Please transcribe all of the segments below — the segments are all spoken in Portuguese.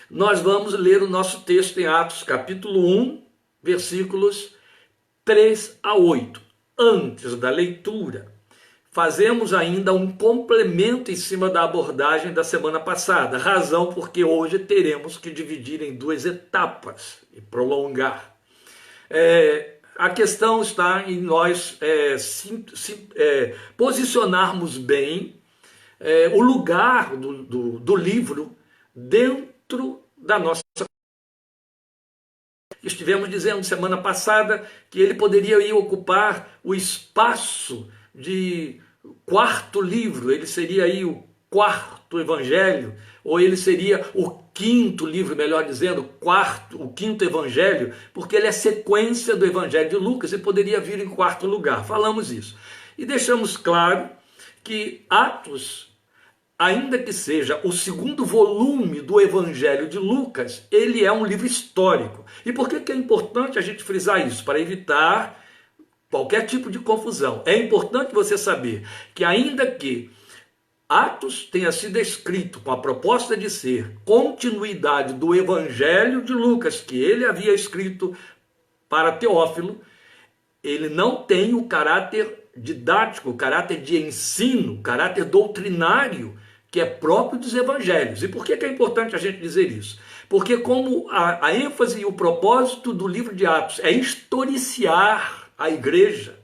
nós vamos ler o nosso texto em Atos, capítulo 1, versículos 3 a 8. Antes da leitura, fazemos ainda um complemento em cima da abordagem da semana passada, razão porque hoje teremos que dividir em duas etapas e prolongar. A questão está em nós posicionarmos bem o lugar do livro dentro da nossa. Estivemos dizendo semana passada que ele poderia ir ocupar o espaço de quarto livro, ele seria aí o quarto evangelho, ou ele seria o quinto livro, melhor dizendo, o quinto evangelho, porque ele é sequência do evangelho de Lucas e poderia vir em quarto lugar. Falamos isso. E deixamos claro que Atos, ainda que seja o segundo volume do Evangelho de Lucas, ele é um livro histórico. E por que é importante a gente frisar isso? Para evitar qualquer tipo de confusão. É importante você saber que ainda que Atos tenha sido escrito com a proposta de ser continuidade do Evangelho de Lucas, que ele havia escrito para Teófilo, ele não tem o caráter didático, o caráter de ensino, o caráter doutrinário que é próprio dos evangelhos. E por que é importante a gente dizer isso? Porque como a ênfase e o propósito do livro de Atos é historiciar a igreja,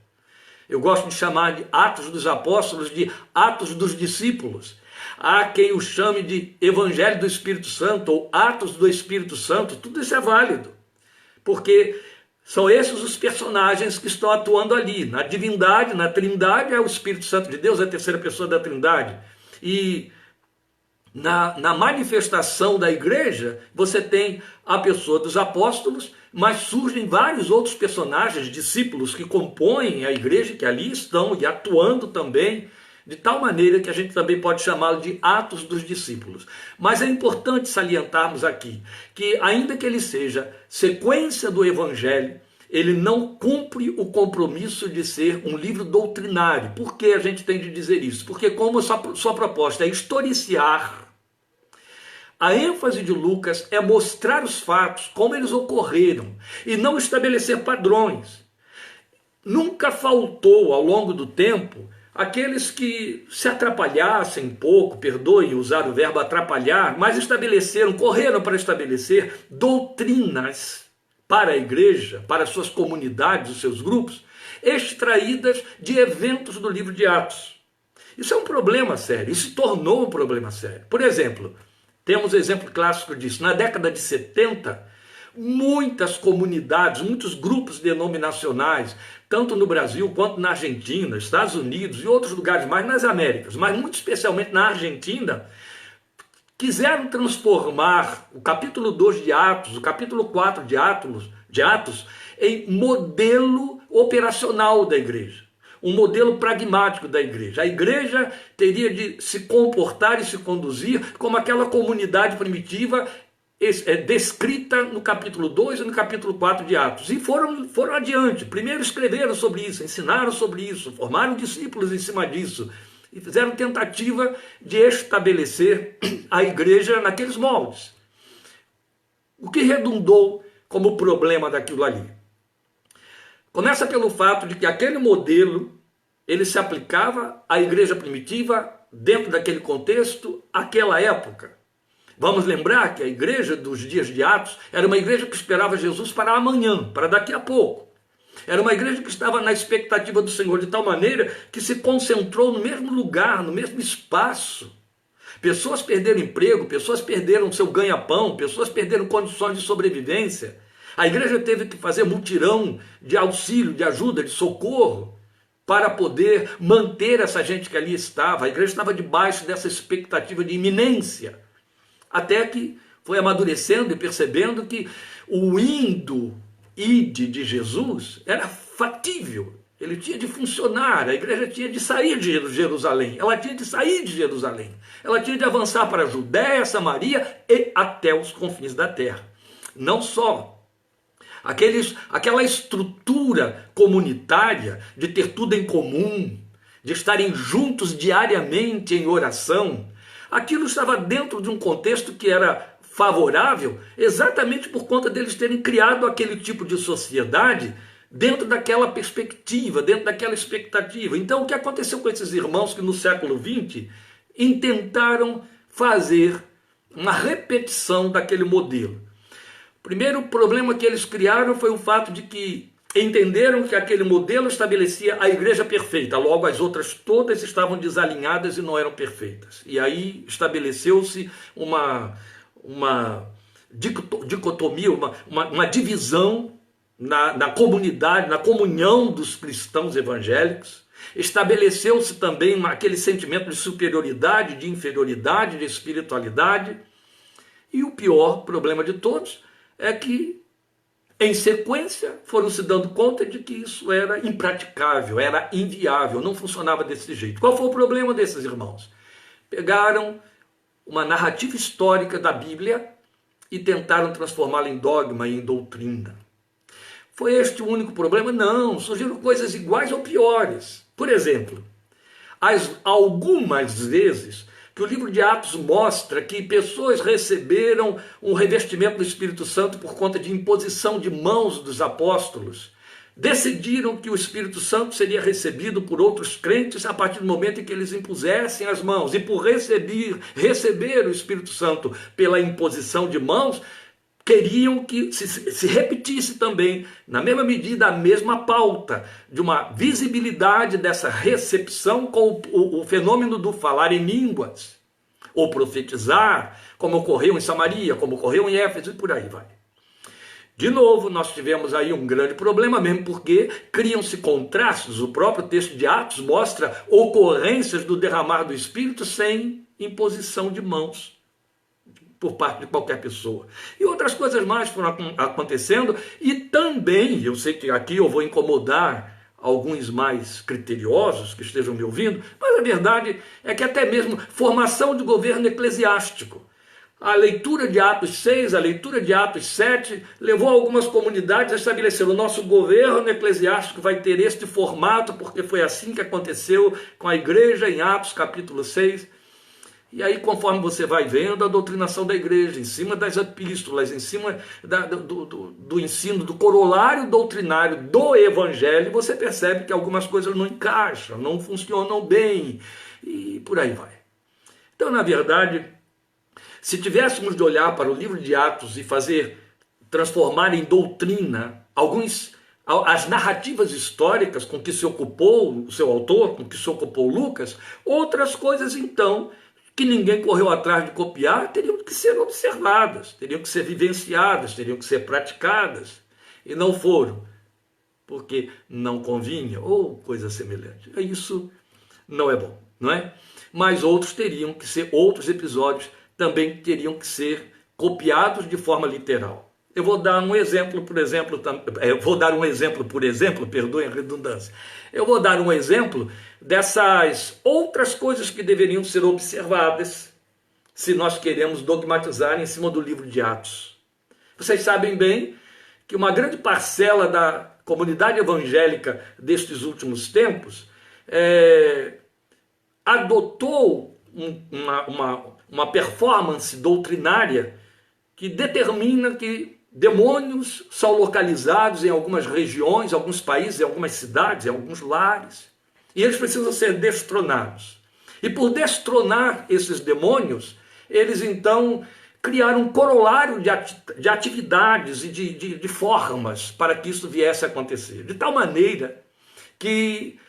eu gosto de chamar de Atos dos Apóstolos, de Atos dos Discípulos. Há quem o chame de Evangelho do Espírito Santo ou Atos do Espírito Santo, tudo isso é válido, porque são esses os personagens que estão atuando ali. Na divindade, na trindade, é o Espírito Santo de Deus, é a terceira pessoa da trindade. E na manifestação da igreja, você tem a pessoa dos apóstolos, mas surgem vários outros personagens, discípulos, que compõem a igreja, que ali estão e atuando também, de tal maneira que a gente também pode chamá-lo de Atos dos Discípulos. Mas é importante salientarmos aqui que, ainda que ele seja sequência do Evangelho, ele não cumpre o compromisso de ser um livro doutrinário. Por que a gente tem de dizer isso? Porque como sua proposta é historiciar, a ênfase de Lucas é mostrar os fatos, como eles ocorreram, e não estabelecer padrões. Nunca faltou, ao longo do tempo, aqueles que se atrapalhassem um pouco, perdoem usar o verbo atrapalhar, mas correram para estabelecer doutrinas para a igreja, para suas comunidades, os seus grupos, extraídas de eventos do livro de Atos. Isso é um problema sério, isso se tornou um problema sério. Por exemplo, temos exemplo clássico disso. Na década de 70, muitas comunidades, muitos grupos denominacionais, tanto no Brasil quanto na Argentina, Estados Unidos e outros lugares mais nas Américas, mas muito especialmente na Argentina, quiseram transformar o capítulo 2 de Atos, o capítulo 4 de Atos, em modelo operacional da igreja, um modelo pragmático da igreja. A igreja teria de se comportar e se conduzir como aquela comunidade primitiva descrita no capítulo 2 e no capítulo 4 de Atos. E foram adiante. Primeiro escreveram sobre isso, ensinaram sobre isso, formaram discípulos em cima disso, e fizeram tentativa de estabelecer a igreja naqueles moldes. O que redundou como problema daquilo ali? Começa pelo fato de que aquele modelo, ele se aplicava à igreja primitiva dentro daquele contexto, aquela época. Vamos lembrar que a igreja dos dias de Atos era uma igreja que esperava Jesus para amanhã, para daqui a pouco. Era uma igreja que estava na expectativa do Senhor de tal maneira que se concentrou no mesmo lugar, no mesmo espaço. Pessoas perderam emprego, pessoas perderam seu ganha-pão, pessoas perderam condições de sobrevivência. A igreja teve que fazer mutirão de auxílio, de ajuda, de socorro, para poder manter essa gente que ali estava. A igreja estava debaixo dessa expectativa de iminência, até que foi amadurecendo e percebendo que o ide de Jesus era fatível, ele tinha de funcionar, a igreja tinha de sair de Jerusalém, ela tinha de sair de Jerusalém, ela tinha de avançar para a Judéia, Samaria e até os confins da terra. Não só aquela estrutura comunitária de ter tudo em comum, de estarem juntos diariamente em oração, aquilo estava dentro de um contexto que era favorável exatamente por conta deles terem criado aquele tipo de sociedade dentro daquela perspectiva, dentro daquela expectativa. Então, o que aconteceu com esses irmãos que no século XX intentaram fazer uma repetição daquele modelo? O primeiro problema que eles criaram foi o fato de que entenderam que aquele modelo estabelecia a igreja perfeita, logo as outras todas estavam desalinhadas e não eram perfeitas. E aí estabeleceu-se uma dicotomia, uma divisão na comunidade, na comunhão dos cristãos evangélicos. Estabeleceu-se também aquele sentimento de superioridade, de inferioridade, de espiritualidade. E o pior problema de todos é que, em sequência, foram se dando conta de que isso era impraticável, era inviável, não funcionava desse jeito. Qual foi o problema desses irmãos? Pegaram uma narrativa histórica da Bíblia e tentaram transformá-la em dogma e em doutrina. Foi este o único problema? Não, surgiram coisas iguais ou piores. Por exemplo, algumas vezes que o livro de Atos mostra que pessoas receberam um revestimento do Espírito Santo por conta de imposição de mãos dos apóstolos, decidiram que o Espírito Santo seria recebido por outros crentes a partir do momento em que eles impusessem as mãos. E por receber o Espírito Santo pela imposição de mãos, queriam que se repetisse também, na mesma medida, a mesma pauta de uma visibilidade dessa recepção com o fenômeno do falar em línguas, ou profetizar, como ocorreu em Samaria, como ocorreu em Éfeso e por aí vai. De novo, nós tivemos aí um grande problema, mesmo porque criam-se contrastes. O próprio texto de Atos mostra ocorrências do derramar do Espírito sem imposição de mãos por parte de qualquer pessoa. E outras coisas mais foram acontecendo, e também, eu sei que aqui eu vou incomodar alguns mais criteriosos que estejam me ouvindo, mas a verdade é que até mesmo formação de governo eclesiástico. A leitura de Atos 6, a leitura de Atos 7, levou algumas comunidades a estabelecer o nosso governo eclesiástico vai ter este formato, porque foi assim que aconteceu com a igreja em Atos capítulo 6. E aí, conforme você vai vendo a doutrinação da igreja, em cima das epístolas, em cima do ensino, do corolário doutrinário do evangelho, você percebe que algumas coisas não encaixam, não funcionam bem, e por aí vai. Então, na verdade, se tivéssemos de olhar para o livro de Atos e transformar em doutrina as narrativas históricas com que se ocupou o seu autor, com que se ocupou Lucas, outras coisas então que ninguém correu atrás de copiar, teriam que ser observadas, teriam que ser vivenciadas, teriam que ser praticadas, e não foram, porque não convinha, ou coisa semelhante. Isso não é bom, não é? Mas outros episódios também teriam que ser copiados de forma literal. Eu vou dar um exemplo, perdoem a redundância. Eu vou dar um exemplo dessas outras coisas que deveriam ser observadas se nós queremos dogmatizar em cima do livro de Atos. Vocês sabem bem que uma grande parcela da comunidade evangélica destes últimos tempos adotou uma performance doutrinária que determina que demônios são localizados em algumas regiões, alguns países, em algumas cidades, em alguns lares. E eles precisam ser destronados. E por destronar esses demônios, eles então criaram um corolário de atividades e de formas para que isso viesse a acontecer. De tal maneira que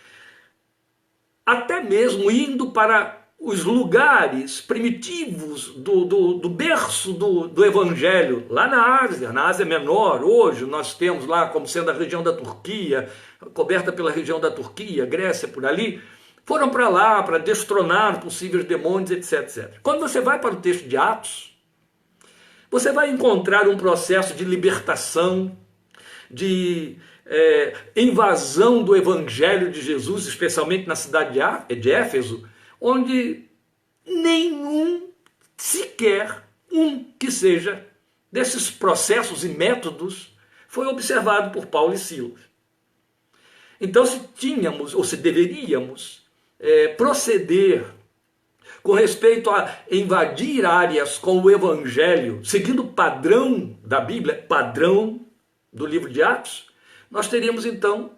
até mesmo indo para os lugares primitivos do berço do Evangelho, lá na Ásia Menor, hoje nós temos lá como sendo a região da Turquia, coberta pela região da Turquia, Grécia, por ali, foram para lá para destronar possíveis demônios, etc. Quando você vai para o texto de Atos, você vai encontrar um processo de libertação, de invasão do Evangelho de Jesus, especialmente na cidade de Éfeso, onde sequer um que seja desses processos e métodos foi observado por Paulo e Silas. Então, se deveríamos proceder com respeito a invadir áreas com o evangelho, seguindo o padrão da Bíblia, padrão do livro de Atos, nós teríamos então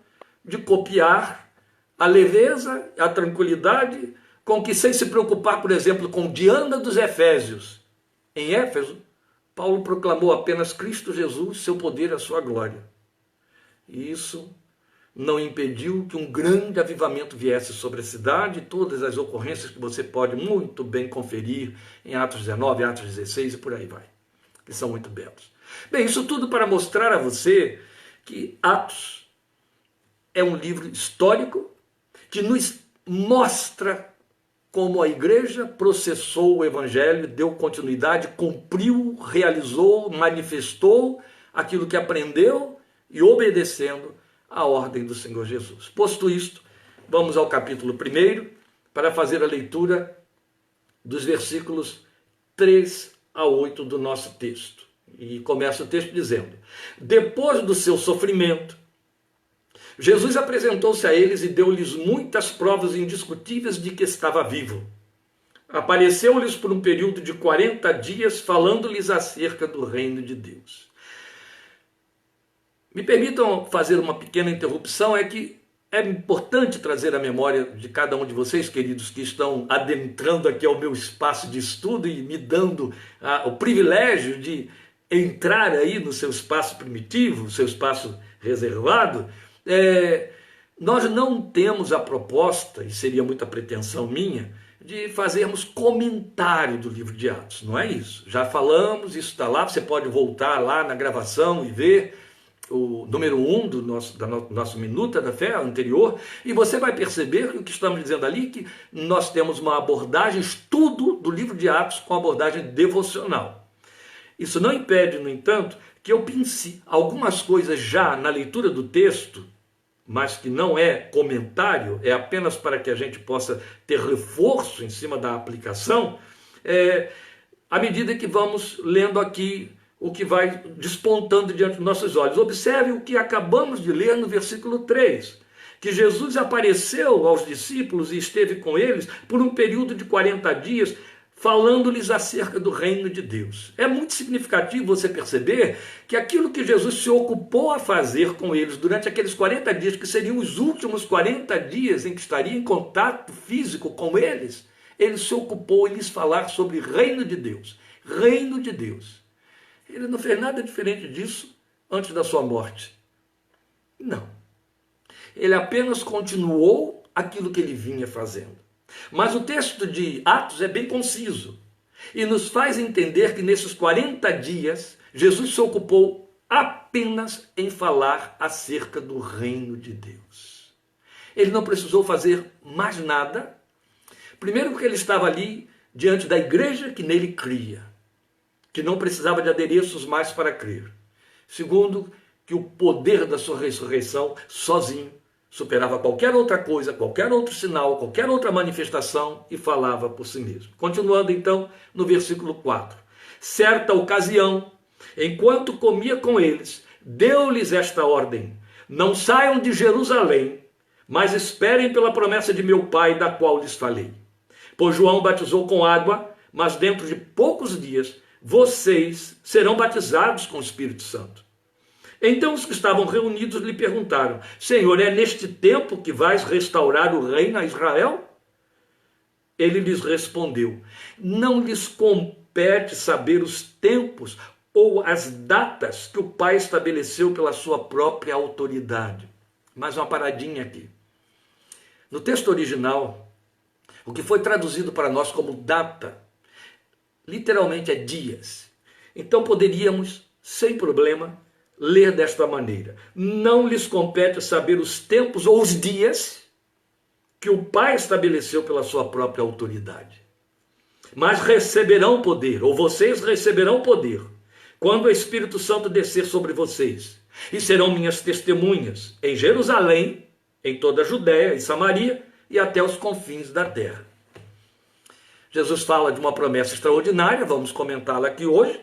de copiar a leveza, a tranquilidade com que, sem se preocupar, por exemplo, com Diana dos Efésios, em Éfeso, Paulo proclamou apenas Cristo Jesus, seu poder e a sua glória. E isso não impediu que um grande avivamento viesse sobre a cidade, e todas as ocorrências que você pode muito bem conferir em Atos 19, Atos 16 e por aí vai, que são muito belos. Bem, isso tudo para mostrar a você que Atos é um livro histórico que nos mostra como a igreja processou o evangelho, deu continuidade, cumpriu, realizou, manifestou aquilo que aprendeu e obedecendo a ordem do Senhor Jesus. Posto isto, vamos ao capítulo 1 para fazer a leitura dos versículos 3 a 8 do nosso texto. E começa o texto dizendo: depois do seu sofrimento, Jesus apresentou-se a eles e deu-lhes muitas provas indiscutíveis de que estava vivo. Apareceu-lhes por um período de 40 dias, falando-lhes acerca do reino de Deus. Me permitam fazer uma pequena interrupção, é que é importante trazer à memória de cada um de vocês, queridos, que estão adentrando aqui ao meu espaço de estudo e me dando o privilégio de entrar aí no seu espaço primitivo, seu espaço reservado. Nós não temos a proposta, e seria muita pretensão minha, de fazermos comentário do livro de Atos, não é isso. Já falamos, isso está lá, você pode voltar lá na gravação e ver o número 1 da nossa Minuta da Fé anterior, e você vai perceber que o que estamos dizendo ali, que nós temos uma abordagem, estudo do livro de Atos com abordagem devocional. Isso não impede, no entanto, que eu pense algumas coisas já na leitura do texto, mas que não é comentário, é apenas para que a gente possa ter reforço em cima da aplicação, à medida que vamos lendo aqui o que vai despontando diante dos nossos olhos. Observe o que acabamos de ler no versículo 3, que Jesus apareceu aos discípulos e esteve com eles por um período de 40 dias, falando-lhes acerca do reino de Deus. É muito significativo você perceber que aquilo que Jesus se ocupou a fazer com eles durante aqueles 40 dias, que seriam os últimos 40 dias em que estaria em contato físico com eles, ele se ocupou em lhes falar sobre reino de Deus. Reino de Deus. Ele não fez nada diferente disso antes da sua morte. Não. Ele apenas continuou aquilo que ele vinha fazendo. Mas o texto de Atos é bem conciso e nos faz entender que nesses 40 dias Jesus se ocupou apenas em falar acerca do reino de Deus. Ele não precisou fazer mais nada. Primeiro, porque ele estava ali diante da igreja que nele cria, que não precisava de adereços mais para crer. Segundo, que o poder da sua ressurreição sozinho superava qualquer outra coisa, qualquer outro sinal, qualquer outra manifestação e falava por si mesmo. Continuando então no versículo 4. Certa ocasião, enquanto comia com eles, deu-lhes esta ordem: não saiam de Jerusalém, mas esperem pela promessa de meu Pai, da qual lhes falei. Pois João batizou com água, mas dentro de poucos dias vocês serão batizados com o Espírito Santo. Então os que estavam reunidos lhe perguntaram: Senhor, é neste tempo que vais restaurar o reino a Israel? Ele lhes respondeu: não lhes compete saber os tempos ou as datas que o Pai estabeleceu pela sua própria autoridade. Mais uma paradinha aqui. No texto original, o que foi traduzido para nós como data, literalmente é dias. Então poderíamos, sem problema, ler desta maneira: não lhes compete saber os tempos ou os dias que o Pai estabeleceu pela sua própria autoridade, mas receberão poder, ou vocês receberão poder, quando o Espírito Santo descer sobre vocês, e serão minhas testemunhas em Jerusalém, em toda a Judéia e Samaria e até os confins da terra. Jesus fala de uma promessa extraordinária, vamos comentá-la aqui hoje,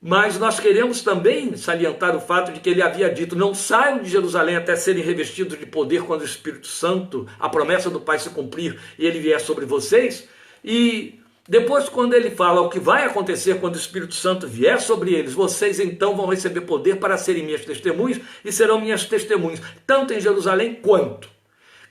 mas nós queremos também salientar o fato de que ele havia dito: não saiam de Jerusalém até serem revestidos de poder quando o Espírito Santo, a promessa do Pai se cumprir e ele vier sobre vocês. E depois, quando ele fala o que vai acontecer quando o Espírito Santo vier sobre eles, vocês então vão receber poder para serem minhas testemunhas e serão minhas testemunhas, tanto em Jerusalém quanto.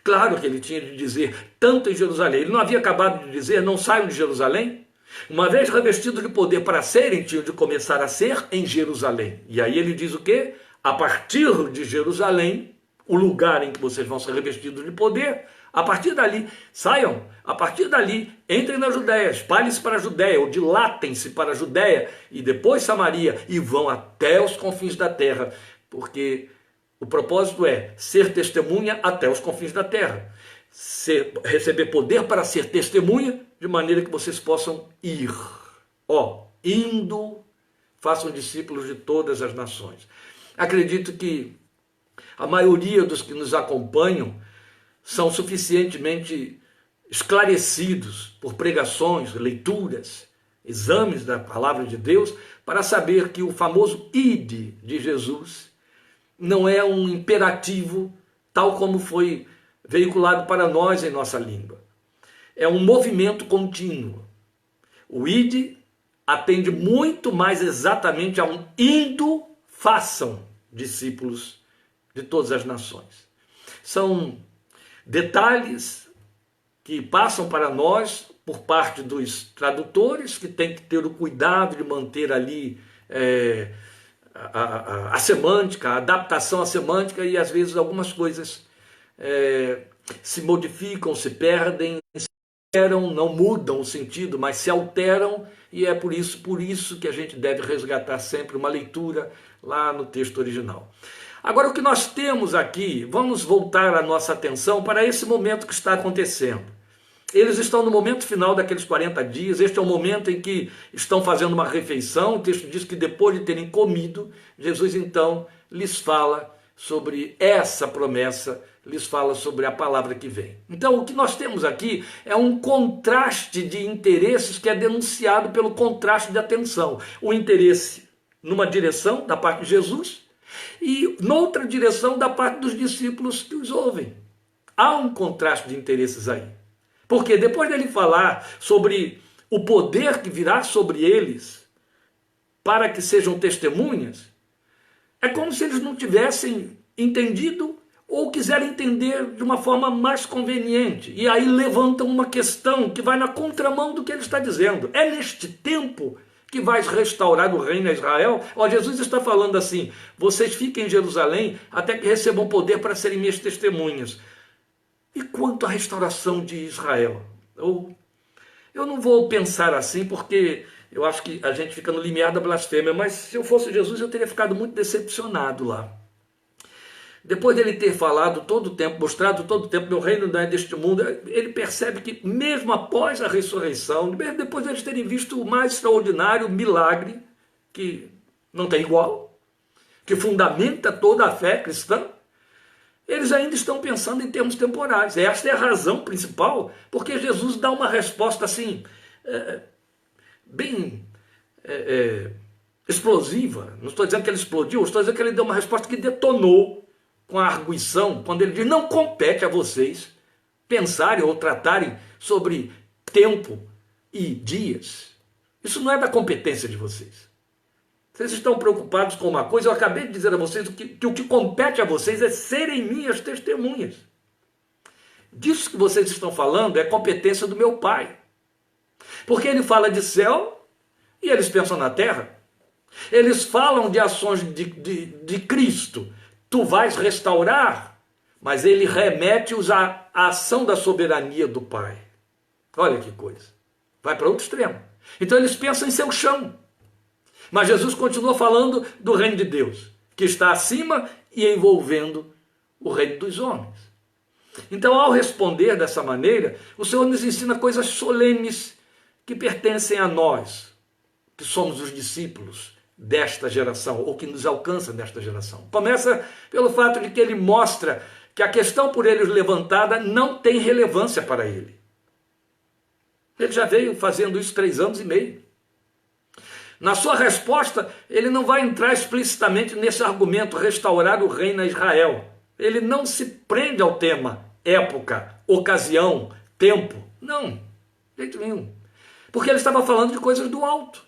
Claro que ele tinha de dizer tanto em Jerusalém. Ele não havia acabado de dizer, não saiam de Jerusalém? Uma vez revestidos de poder para serem, tinham de começar a ser em Jerusalém. E aí ele diz o quê? A partir de Jerusalém, o lugar em que vocês vão ser revestidos de poder, a partir dali, saiam, a partir dali, entrem na Judéia, espalhem-se para a Judéia, ou dilatem-se para a Judéia, e depois Samaria, e vão até os confins da terra, porque o propósito é ser testemunha até os confins da terra, receber poder para ser testemunha, de maneira que vocês possam ir, indo, façam discípulos de todas as nações. Acredito que a maioria dos que nos acompanham são suficientemente esclarecidos por pregações, leituras, exames da palavra de Deus, para saber que o famoso ide de Jesus não é um imperativo tal como foi veiculado para nós em nossa língua. É um movimento contínuo. O ide atende muito mais exatamente a um indo, façam discípulos de todas as nações. São detalhes que passam para nós por parte dos tradutores, que tem que ter o cuidado de manter ali a semântica, a adaptação à semântica, e às vezes algumas coisas se modificam, se perdem, se alteram, não mudam o sentido, mas se alteram, e é por isso que a gente deve resgatar sempre uma leitura lá no texto original. Agora, o que nós temos aqui, vamos voltar a nossa atenção para esse momento que está acontecendo. Eles estão no momento final daqueles 40 dias, este é o momento em que estão fazendo uma refeição, o texto diz que depois de terem comido, Jesus então lhes fala sobre essa promessa, lhes fala sobre a palavra que vem. Então, o que nós temos aqui é um contraste de interesses que é denunciado pelo contraste de atenção. O interesse numa direção da parte de Jesus, e noutra direção da parte dos discípulos que os ouvem. Há um contraste de interesses aí. Porque depois dele falar sobre o poder que virá sobre eles para que sejam testemunhas, é como se eles não tivessem entendido ou quiserem entender de uma forma mais conveniente. E aí levantam uma questão que vai na contramão do que ele está dizendo. É neste tempo que vais restaurar o reino a Israel? Jesus está falando assim, vocês fiquem em Jerusalém até que recebam poder para serem minhas testemunhas. E quanto à restauração de Israel? Eu não vou pensar assim, porque eu acho que a gente fica no limiar da blasfêmia, mas se eu fosse Jesus eu teria ficado muito decepcionado lá. Depois dele ter falado todo o tempo, mostrado todo o tempo, meu reino não é deste mundo, ele percebe que mesmo após a ressurreição, mesmo depois de eles terem visto o mais extraordinário milagre, que não tem igual, que fundamenta toda a fé cristã, eles ainda estão pensando em termos temporais. Esta é a razão principal, porque Jesus dá uma resposta assim, bem explosiva. Não estou dizendo que ele explodiu, estou dizendo que ele deu uma resposta que detonou com a arguição, quando ele diz, não compete a vocês pensarem ou tratarem sobre tempo e dias. Isso não é da competência de vocês. Vocês estão preocupados com uma coisa, eu acabei de dizer a vocês que o que compete a vocês é serem minhas testemunhas. Disso que vocês estão falando é competência do meu Pai. Porque ele fala de céu e eles pensam na terra. Eles falam de ações de Cristo. Tu vais restaurar, mas ele remete-os à ação da soberania do Pai. Olha que coisa. Vai para outro extremo. Então eles pensam em seu chão. Mas Jesus continua falando do reino de Deus, que está acima e envolvendo o reino dos homens. Então, ao responder dessa maneira, o Senhor nos ensina coisas solenes que pertencem a nós, que somos os discípulos desta geração, ou que nos alcança nesta geração. Começa pelo fato de que ele mostra que a questão por eles levantada não tem relevância para ele. Ele já veio fazendo isso 3 anos e meio. Na sua resposta, ele não vai entrar explicitamente nesse argumento, restaurar o reino a Israel. Ele não se prende ao tema, época, ocasião, tempo. Não. De jeito nenhum. Porque ele estava falando de coisas do alto,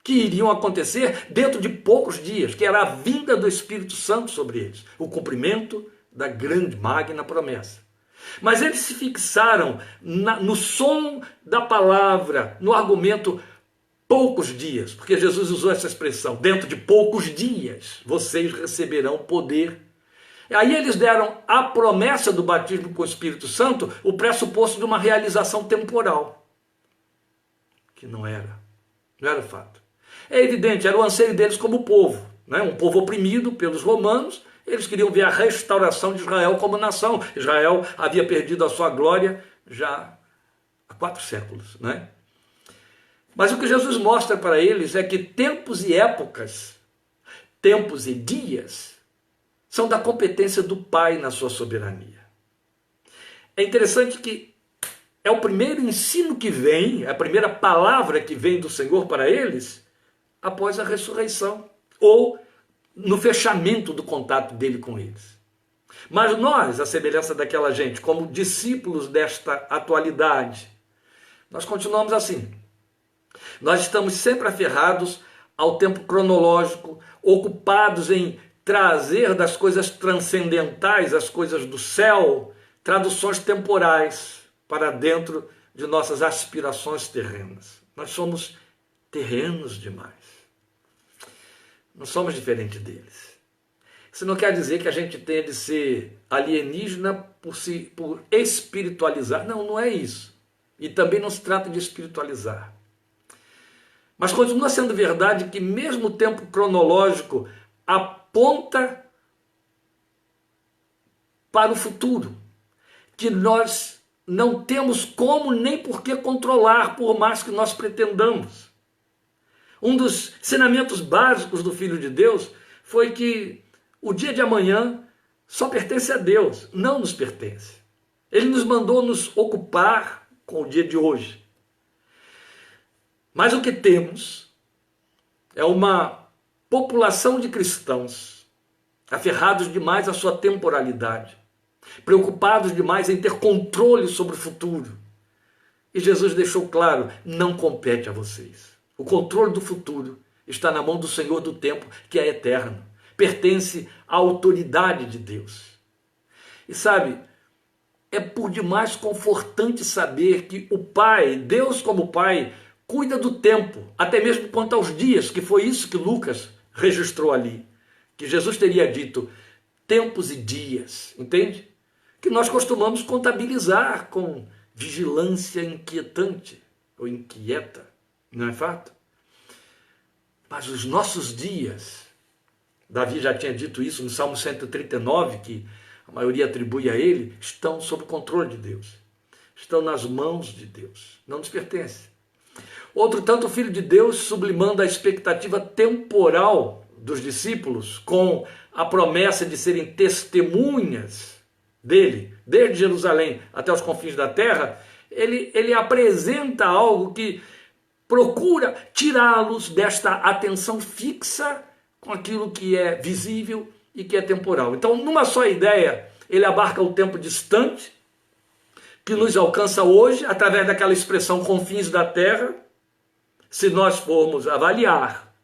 que iriam acontecer dentro de poucos dias, que era a vinda do Espírito Santo sobre eles, o cumprimento da grande, magna promessa. Mas eles se fixaram no som da palavra, no argumento poucos dias, porque Jesus usou essa expressão, dentro de poucos dias vocês receberão poder. Aí eles deram à promessa do batismo com o Espírito Santo o pressuposto de uma realização temporal, que não era fato. É evidente, era o anseio deles como povo, né? Um povo oprimido pelos romanos. Eles queriam ver a restauração de Israel como nação. Israel havia perdido a sua glória já há 4 séculos, né? Mas o que Jesus mostra para eles é que tempos e épocas, tempos e dias, são da competência do Pai na sua soberania. É interessante que é o primeiro ensino que vem, a primeira palavra que vem do Senhor para eles, após a ressurreição, ou no fechamento do contato dele com eles. Mas nós, à semelhança daquela gente, como discípulos desta atualidade, nós continuamos assim. Nós estamos sempre aferrados ao tempo cronológico, ocupados em trazer das coisas transcendentais, as coisas do céu, traduções temporais para dentro de nossas aspirações terrenas. Nós somos terrenos demais. Não somos diferentes deles. Isso não quer dizer que a gente tenha de ser alienígena por espiritualizar. Não, não é isso. E também não se trata de espiritualizar. Mas continua sendo verdade que mesmo o tempo cronológico aponta para o futuro, que nós não temos como nem por que controlar, por mais que nós pretendamos. Um dos ensinamentos básicos do Filho de Deus foi que o dia de amanhã só pertence a Deus, não nos pertence. Ele nos mandou nos ocupar com o dia de hoje. Mas o que temos é uma população de cristãos aferrados demais à sua temporalidade, preocupados demais em ter controle sobre o futuro. E Jesus deixou claro, não compete a vocês. O controle do futuro está na mão do Senhor do tempo, que é eterno. Pertence à autoridade de Deus. E sabe, é por demais confortante saber que o Pai, Deus como Pai, cuida do tempo, até mesmo quanto aos dias, que foi isso que Lucas registrou ali. Que Jesus teria dito tempos e dias, entende? Que nós costumamos contabilizar com vigilância inquietante ou inquieta, não é fato? Mas os nossos dias, Davi já tinha dito isso no Salmo 139, que a maioria atribui a ele, estão sob o controle de Deus, estão nas mãos de Deus, não nos pertence. Outro tanto, o Filho de Deus, sublimando a expectativa temporal dos discípulos com a promessa de serem testemunhas dele, desde Jerusalém até os confins da terra, ele apresenta algo que procura tirá-los desta atenção fixa com aquilo que é visível e que é temporal. Então, numa só ideia, ele abarca o tempo distante, que nos alcança hoje, através daquela expressão confins da terra. Se nós formos avaliar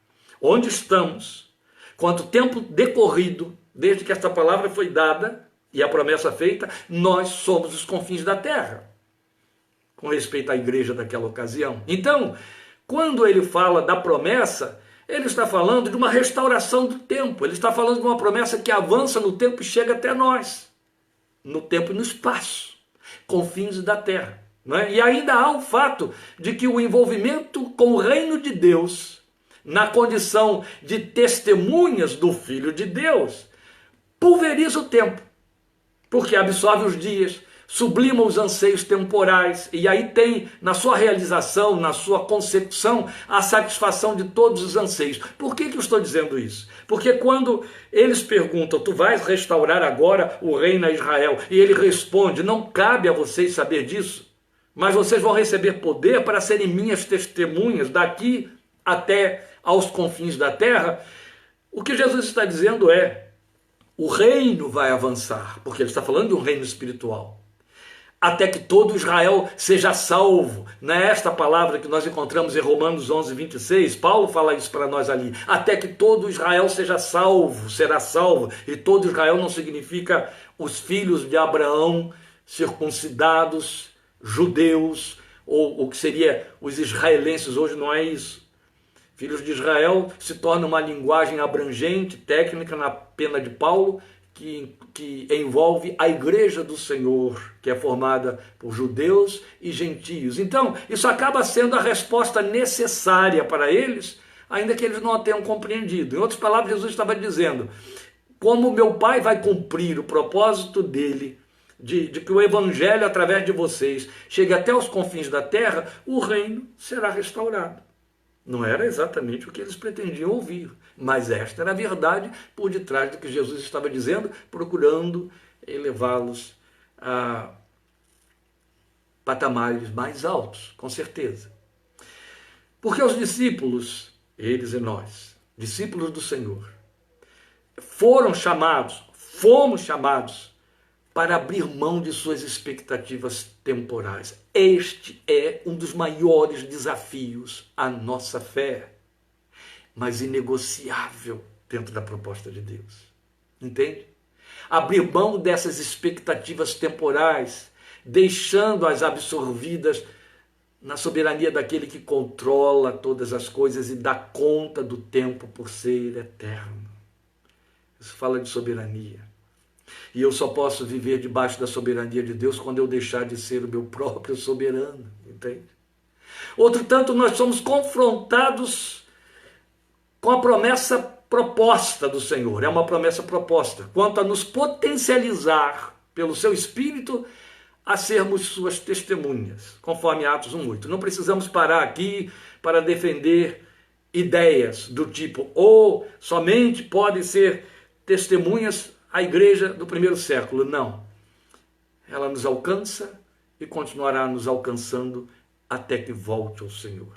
onde estamos, quanto tempo decorrido, desde que esta palavra foi dada e a promessa feita, nós somos os confins da terra, com respeito à igreja daquela ocasião. Então, quando ele fala da promessa, ele está falando de uma restauração do tempo, ele está falando de uma promessa que avança no tempo e chega até nós, no tempo e no espaço, confins da terra. Não é? E ainda há o fato de que o envolvimento com o reino de Deus, na condição de testemunhas do Filho de Deus, pulveriza o tempo, porque absorve os dias, sublima os anseios temporais, e aí tem na sua realização, na sua concepção, a satisfação de todos os anseios. Por que eu estou dizendo isso? Porque quando eles perguntam, tu vais restaurar agora o reino a Israel, e ele responde, não cabe a vocês saber disso, mas vocês vão receber poder para serem minhas testemunhas daqui até aos confins da terra. O que Jesus está dizendo é, o reino vai avançar, porque ele está falando de um reino espiritual. até que todo Israel seja salvo. Não é esta palavra que nós encontramos em Romanos 11, 26? Paulo fala isso para nós ali. Até que todo Israel seja salvo, será salvo. E todo Israel não significa os filhos de Abraão circuncidados, judeus, ou o que seria os israelenses hoje, não é isso. Filhos de Israel se torna uma linguagem abrangente, técnica, na pena de Paulo, que envolve a igreja do Senhor, que é formada por judeus e gentios. Então, isso acaba sendo a resposta necessária para eles, ainda que eles não a tenham compreendido. Em outras palavras, Jesus estava dizendo, como meu Pai vai cumprir o propósito dele, de que o evangelho através de vocês chegue até os confins da terra, o reino será restaurado. Não era exatamente o que eles pretendiam ouvir, mas esta era a verdade por detrás do que Jesus estava dizendo, procurando elevá-los a patamares mais altos, com certeza. Porque os discípulos, eles e nós, discípulos do Senhor, fomos chamados para abrir mão de suas expectativas temporais. Este é um dos maiores desafios à nossa fé, mas inegociável dentro da proposta de Deus. Entende? Abrir mão dessas expectativas temporais, deixando-as absorvidas na soberania daquele que controla todas as coisas e dá conta do tempo por ser eterno. Isso fala de soberania. E eu só posso viver debaixo da soberania de Deus quando eu deixar de ser o meu próprio soberano, entende? Outro tanto, nós somos confrontados com a promessa proposta do Senhor. É uma promessa proposta, quanto a nos potencializar pelo seu Espírito a sermos suas testemunhas, conforme Atos 1:8. Não precisamos parar aqui para defender ideias do tipo, ou somente podem ser testemunhas a igreja do primeiro século. Não. Ela nos alcança e continuará nos alcançando até que volte ao Senhor.